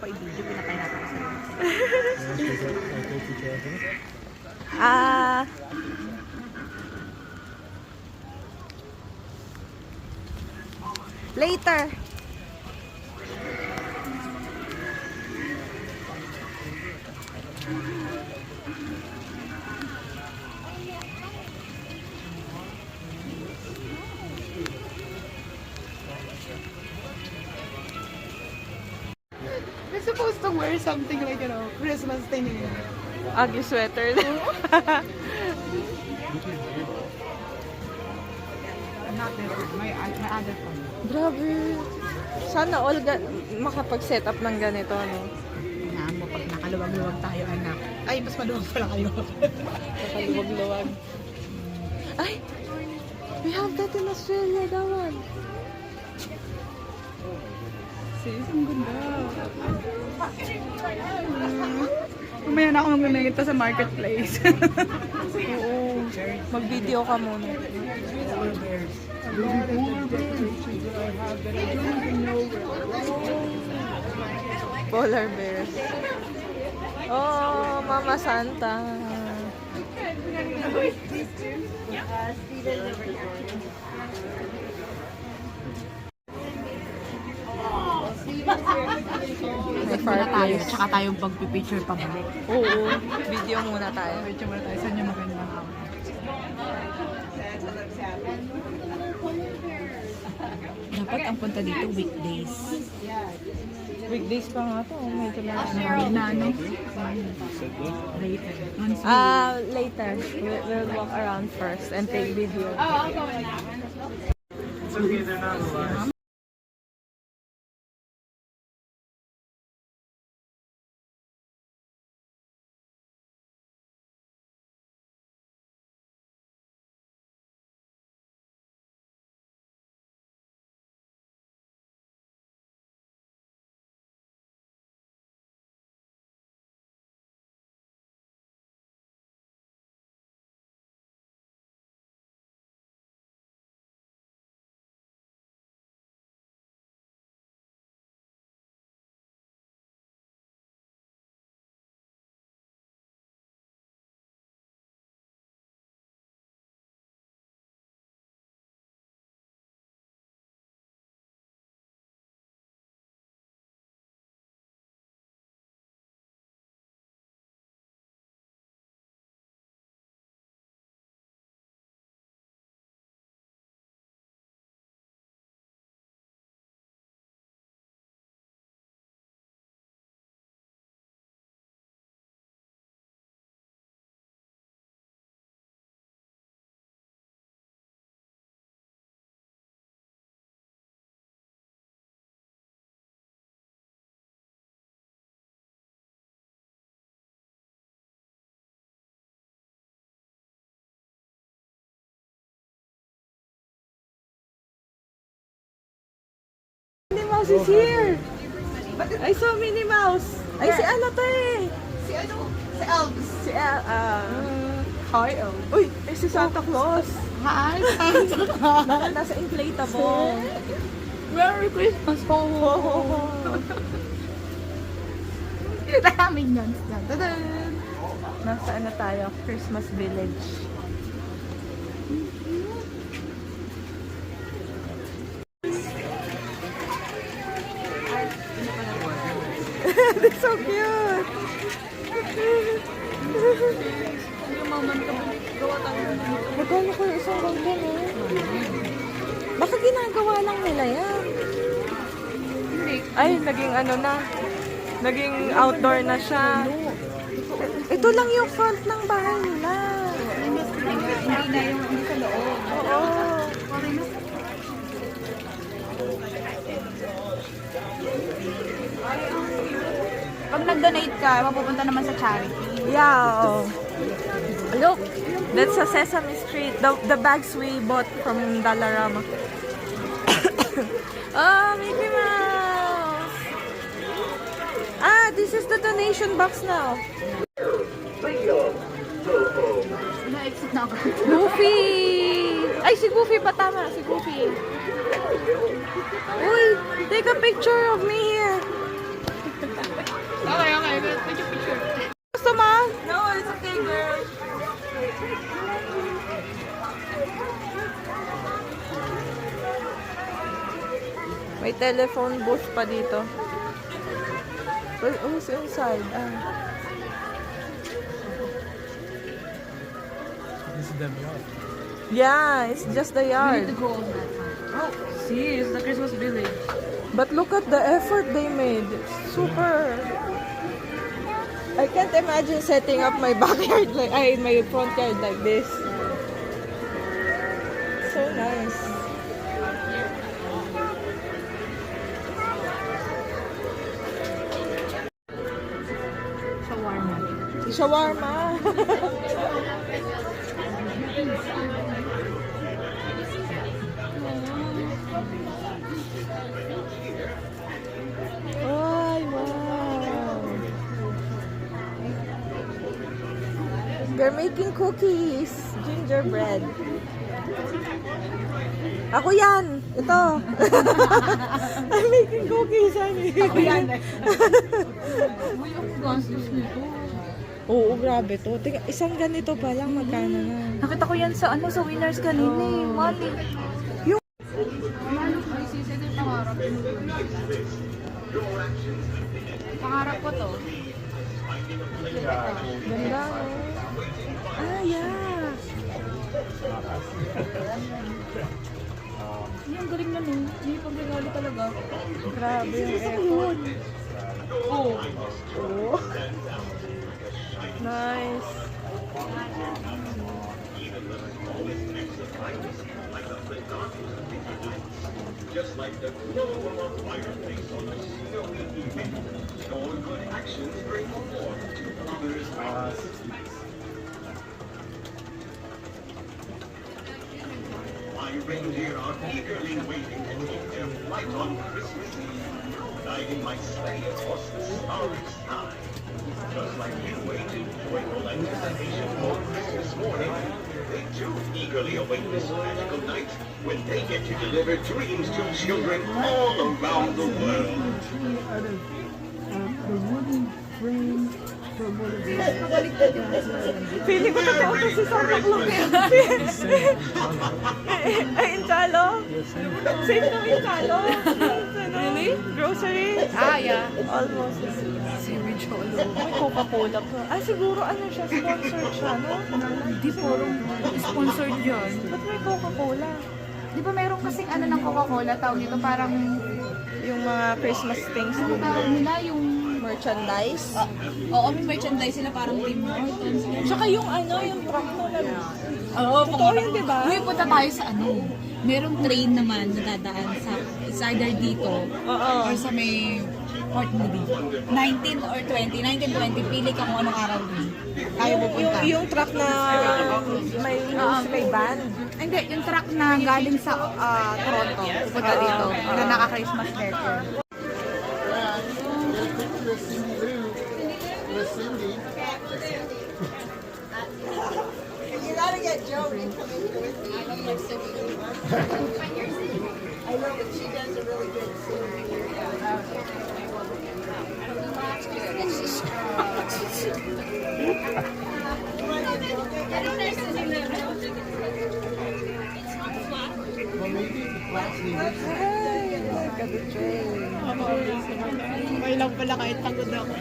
ko i-video, pinapahirapan ko sa'yo. Later. We're supposed to wear something like, you know, Christmas thing. Ugly sweater. Not this one, my other one. Grabe. Sana all makapag-set up ng ganito, no? Hinaan mo pag nakaluwag-luwag tayo, anak. Ay, mas maluwag pala kayo. Nakaluwag-luwag. Ay! We have that in Australia, that one. Sis, ang ganda. Mamaya na ako mag-mengita sa marketplace. Oo. Mag-video ka muna. Polar bears. Oh, Mama Santa. May fireplace. Tsaka tayo pag-picture pabalik. Oo. Video muna tayo. Picture muna tayo. Saan yung maganda? Dapat ang punta dito weekdays. Weekdays pa nga to. Medyo Na ano? Later. later. We'll walk around first and take video. It's okay, they're not alive. Minnie Mouse is here! I saw Minnie Mouse! Ay, si ano to eh! Si ano? Si Elves. Si Hi, Elves. Uy! Eh, si Santa Claus! Hi, Nasa inflatable. Merry Christmas po! Kita namin yan. Tadaan! Nasa ano tayo? Christmas Village. That's so cute! Magkano ko yung isang ganda, no? Baka ginagawa lang nila yan. Ay, naging ano na. Naging outdoor na siya. Ito lang yung front ng bahay nila. Hindi sa loob. Oo. Pag nag-donate ka, mapupunta naman sa charity. Yeah. Look, that's a Sesame Street. The bags we bought from Dollarama. Oh, Mickey Mouse! Ah, this is the donation box now. Na-exit na ako. Goofy! Ay, si Goofy pa tama. Si Goofy. Uy, take a picture of me here. Okay. Picture. Gusto mo? No, it's okay, girl. May telephone booth pa dito. Who's inside? This is the yard. Yeah, it's just the yard. go on that time. Oh, see, it's the Christmas village. But look at the effort they made. Super. I can't imagine setting up my backyard my front yard like this. So nice. Shawarma. Shawarma. Ay, wow. They're making cookies. Gingerbread. Ako yan. Ito. I'm making cookies, honey. Ako yan. Uy, ang gastos nito. Oo, grabe to. Tingnan, isang ganito pa lang, magkano na. Nakita ko yan sa sa Winners kanina eh. Mali. Yung... Lalo ko isisi ito yung pangarap. Pangarap ko to. Ganda, no? Ah, yeah. Ang galing na no. Hindi pang regalo talaga. Grabe yung effort. Oo. Oh. Nice. My reindeer are eagerly waiting to take their flight on Christmas Eve, guiding my sleigh across the starry sky. Just like we waited in joyful anticipation for Christmas morning, they too eagerly await this magical night when they get to deliver dreams to children all around the world. Feeling ko totoo to si Santa Claus. Ay, Inchalo? Same na Inchalo? Really? Grocery? Ah, yeah. Almost. Si Richolo. May Coca-Cola pa. Ah, siguro ano siya, sponsored siya, no? Hindi porong sponsored yun. Ba't may Coca-Cola? Di ba meron kasing ano ng Coca-Cola, tawag nito parang, Yung mga Christmas things ano din. tawag nila, yung... Merchandise? Oo, may merchandise sila parang Tim Hortons. Tsaka yung ano, yung truck mo na... Oo, Totoo yun, di ba? Uy, punta tayo sa ano. Merong train naman na dadaan sa, it's either dito Oo. or sa may Port Moody. 19 or 20, 19-20, pili ka kung anong araw din. Tayo pupunta. Yung truck na may band. Hindi, yung truck na galing sa Toronto, pupunta dito, na naka-Christmas letter. You gotta get Joe to come in with me. I don't like singing. I know, but she does a really good singing. Look at the train. Okay lang pala kahit pagod ako.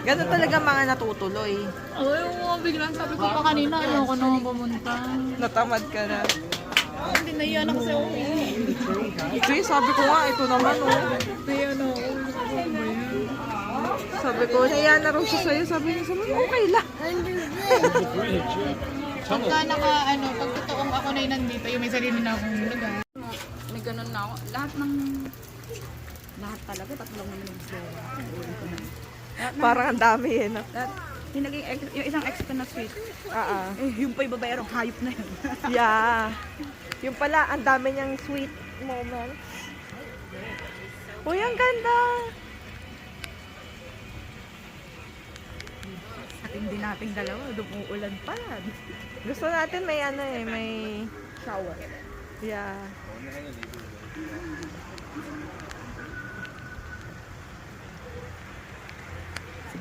Ganun talaga mga natutuloy. Ay, biglang sabi ko pa kanina, ayoko naman pumunta. Natamad ka na. Hindi naiyan ako sa uwi. Jay, sabi ko nga, ito naman oh. Naiyan ako. Sabi ko, naiyan na rin siya sa'yo. Sabi niya, okay lang. Pagka pag totoong ako na nandito, yung may sarili na akong lugar. May ganun na ako. Lahat talaga, tatlong naman yung gusto. Parang ang dami eh, no? Yung isang extra na sweet. Yung pa ibabayarong hayop na yun. Yeah. Yung pala, ang dami niyang sweet moments. Uy, ang ganda! Sa tindi nating dalawa, dumuulan pa. Gusto natin may may shower. Yeah.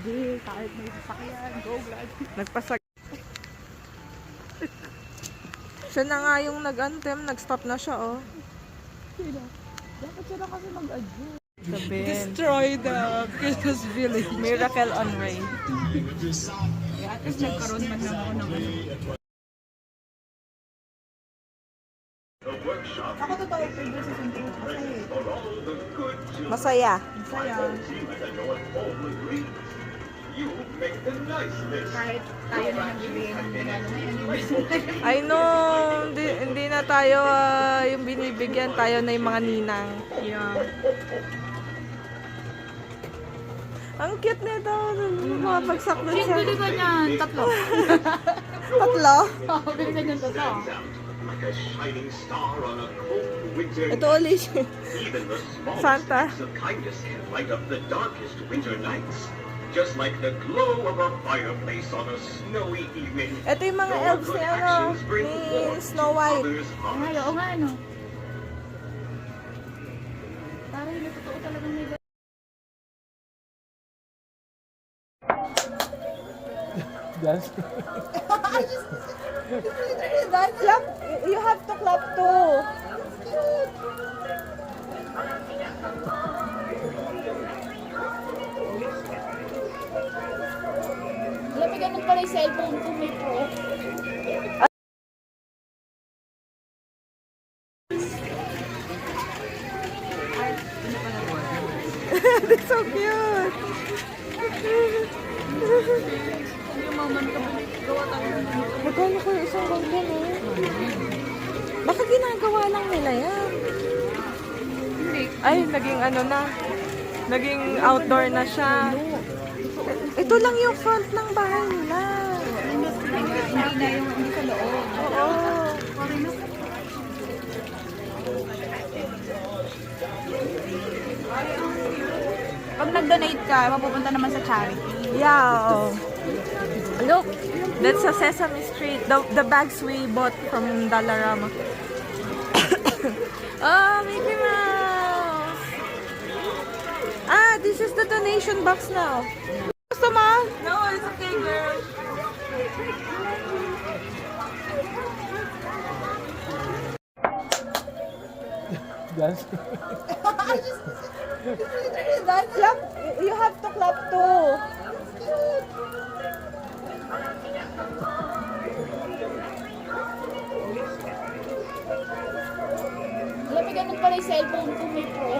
Sige, kahit may sasakyan, go glad. Nagpasag... Siya na nga yung nag-stop na siya, oh. Dapat sila kasi mag-adjust. The bin. Destroy the Christmas village. Miracle on Rain. At least nagkaroon man lang ako ng ano. The workshop Ako totoo, favorite season 2 kasi for all the good children. Masaya. masaya. Team at the North Pole agrees. You make the nice list. Kahit tayo na nagbibigay ng regalo ngayon. I know, hindi na tayo yung binibigyan, tayo na yung mga ninang. Yeah. Ang cute nito, mapagsak dun siya. Bili ka niyan, tatlo. Tatlo? Oo, bili ka niyan tatlo. Stands out like a shining star on a cold winter Ito ulit siya. Even the smallest Santa. acts of kindness can light up the darkest winter nights. Just like the glow of a fireplace on a snowy evening. Ito yung mga your elves good ni, actions bring ni warmth Snow to White. others' Ay, hearts. oo nga, ano. Parang hindi totoo talaga may Clap. You have to clap too. Alam mo, ganun pala yung cellphone ko, may pro. It's so cute. Yung moment ko, gawa tayo. Magkano ko yung isang ganyan, eh? Baka ginagawa lang nila yan. Hindi. Ay, naging ano na. Naging outdoor na siya. Ito lang yung front ng bahay nila. Hindi na yung hindi sa loob. Oo. Pag nag-donate ka, mapupunta naman sa charity. Yeah. Oh. Look, that's a Sesame Street. The bags we bought from Dollarama. Oh, Mickey Mouse. Ah, this is the donation box now. Gusto mo? No, it's okay, girl. Clap. You have to clap too. Alam mo, ganun pala yung cellphone ko, may pro.